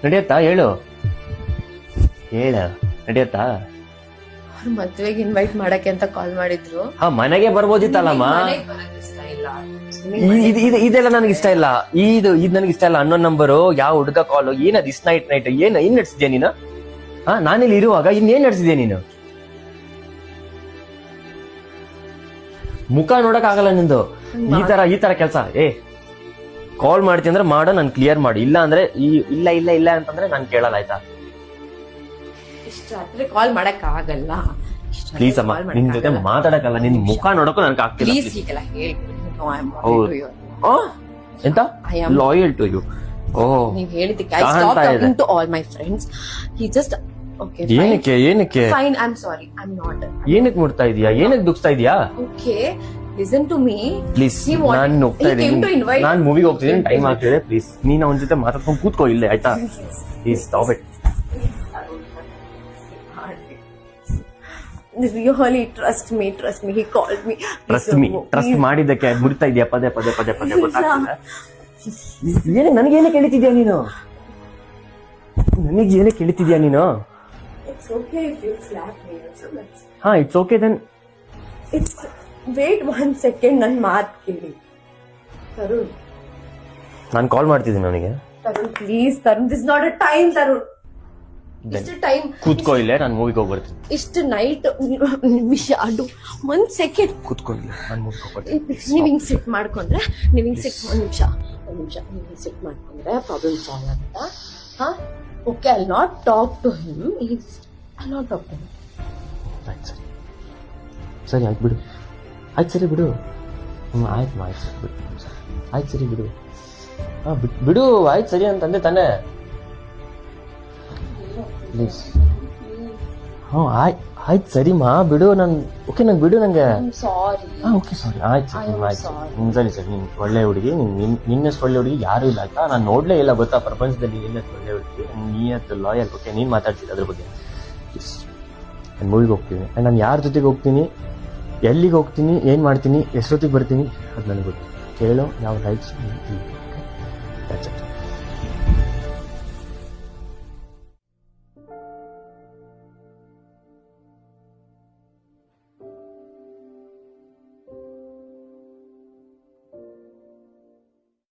ನಡೆಯತ್ತಾ ಹೇಳು ನಡೆಯತ್ತಾ? ಅವ್ರ ಮದ್ವೆಗೆ ಇನ್ವೈಟ್ ಮಾಡಕ್ಕೆ ಅಂತ ಕಾಲ್ ಮಾಡಿದ್ರು. ಮನೆಗೆ ಬರ್ಬೋದಿತ್ತಲ್ಲಮ್ಮ. ಇದೆಲ್ಲ ನನಗೆ ಇಷ್ಟ ಇಲ್ಲ. ಇದು ನನಗೆ ಇಷ್ಟ ಇಲ್ಲ. ಅನ್ನೋ ನಂಬರು, ಯಾವ ಹುಡುಗ ಕಾಲು, ಏನದು ಇಸ್ ನೈಟ್ ಏನ್ ನಡೆಸಿದ್ಯಾ ನೀನು? ನಾನಿಲ್ಲಿ ಇರುವಾಗ ಇನ್ನೇನ್ ನಡೆಸಿದ್ಯಾ ನೀನು? ಮುಖ ನೋಡಕ್ ಆಗಲ್ಲ ನಿಂದು. ಈ ತರ ಕೆಲಸ. ಕಾಲ್ ಮಾಡ್ತೀನಿ ಅಂದ್ರೆ ಮಾಡೋ, ನಾನು ಕ್ಲಿಯರ್ ಮಾಡಿ. ಇಲ್ಲ ಅಂದ್ರೆ ಇಲ್ಲ ಅಂತಂದ್ರೆ ನಾನು ಕೇಳಲ್ಲ, ಆಯ್ತಾ? ಕಾಲ್ ಮಾಡಕ್ ಆಗಲ್ಲ ಪ್ಲೀಸ್ ಅಮ್ಮ, ನಿನ್ ಜೊತೆ ಮಾತಾಡಕಲ್ಲ, ನಿನ್ ಮುಖ ನೋಡಕ್ಕೂ ನನ್ಗೆ ಆಗ್ತಿಲ್ಲ. ಎಂತ ಲಾಯಲ್ ಟು ಯು? ನೀವ್ ಹೇಳಿದ್ದಕ್ಕೆ I stop talking to all my friends. He just okay. ಏನಕ್ಕೆ fine, I am sorry, I am not. ಏನಕ್ಕೆ ಮುಡ್ತಾ ಇದೀಯಾ? ಏನಕ್ಕೆ ದುಃಖಿಸ್ತಾ ಇದೀಯಾ? Okay, listen to me please. ನಾನು ಹೋಗ್ತಾ ಇದ್ದೀನಿ, ನಾನು ಮೂವಿಗೆ ಹೋಗ್ತಿದ್ದೀನಿ, ಟೈಮ್ ಆಗ್ತಿದೆ. ಪ್ಲೀಸ್ ನೀನ್ ಅವನ ಜೊತೆ ಮಾತಾಡ್ಕೊಂಡು ಕೂತ್ಕೋ ಇಲ್ಲೇ, ಆಯ್ತಾ? Please stop it. Really trust me. He called me. Trust ಮಾಡಿದ್ದಕ್ಕೆ ಮುಡ್ತಾ ಇದೆಯಾ? ಪದೇ ಗೊತ್ತಾಗ್ತಿದೆ. ನನಗೇನೆ ಕೇಳ್ತಿದ್ಯಾ ನೀನು? It's okay if you slap me also. It's okay then. Wait 1 second, ನನ್ನ ಮಾತು ಕೇಳಿ ತರುಣ್. ನಾನು ಕಾಲ್ ಮಾಡ್ತಿದ್ದೀನಿ ನನಗೆ. Tarun please, Tarun, this not a time. Tarun ಇಷ್ಟು ಟೈಮ್ ಕೂತ್ಕೋ ಇಲ್ಲೇ, ನಾನು ಮೂವಿಗೆ ಹೋಗಿ ಬರ್ತೀನಿ. ಇಷ್ಟು ನೈಟ್ ನಿಮಿಷ ಅದು 1 ಸೆಕೆಂಡ್ ಕೂತ್ಕೋ ಇಲ್ಲೇ, ನಾನು ಮೂವಿಗೆ ಹೋಗಿ ಬರ್ತೀನಿ. ನೀವ್ ಹಿಂಗ್ ಸೆಟ್ ಮಾಡ್ಕೊಂಡ್ರೆ, ನೀವ್ ಹಿಂಗ್ ಸೆಟ್ ಒಂದ್ ನಿಮಿಷ ನೀವ್ ಸೆಟ್ ಮಾಡ್ಕೊಂಡ್ರೆ ಪ್ರಾಬ್ಲಮ್ ಸಾಲ್ವ್ ಆಗುತ್ತಾ? Okay, I not talk to him. I not talk to him. ಸರಿ ಆಯ್ತು ಬಿಡು. ಆಯ್ತು ಬಿಡು. ಆಯ್ತು ಸರಿ ಬಿಡು. ಬಿಡು. ಆಯ್ತು ಸರಿ ಅಂತಂದೆ ತಾನೆ? ಪ್ಲೀಸ್. ಆಯ್ತು ಸರಿ ಮಾ, ಬಿಡು. ಓಕೆ, ನಂಗೆ ಬಿಡು. ನಂಗೆ ಸಾರಿ. Okay sorry. ಆಯ್ತು ಸರಿ. ನೀನ್ ಒಳ್ಳೆ ಹುಡುಗಿ. ನಿನ್ನಷ್ಟು ಒಳ್ಳೆ ಹುಡುಗಿ ಯಾರು ಇಲ್ಲ, ಆಯ್ತಾ? ನಾನು ನೋಡ್ಲೇ ಇಲ್ಲ, ಗೊತ್ತಾ, ಪ್ರಪಂಚದಲ್ಲಿ ನಿನ್ನಷ್ಟು ಒಳ್ಳೆ ಹುಡುಗಿ. ನೀಯತ್ತು ಲಾಯಲ್. ಓಕೆ, ನೀನ್ ಮಾತಾಡ್ತಿದ್ದೆ ಅದ್ರ ಬಗ್ಗೆ. ಪ್ಲೀಸ್, ನಾನು ಮೂವಿಗೆ ಹೋಗ್ತೀನಿ. ಆ್ಯಂಡ್ ನಾನು ಯಾರ ಜೊತೆಗೆ ಹೋಗ್ತೀನಿ, ಎಲ್ಲಿಗೆ ಹೋಗ್ತೀನಿ, ಏನ್ ಮಾಡ್ತೀನಿ, ಎಷ್ಟೊತ್ತಿಗೆ ಬರ್ತೀನಿ, ಅದು ನನಗೆ ಗೊತ್ತು. ಕೇಳೋ ಯಾವ ರೈಟ್ಸ್.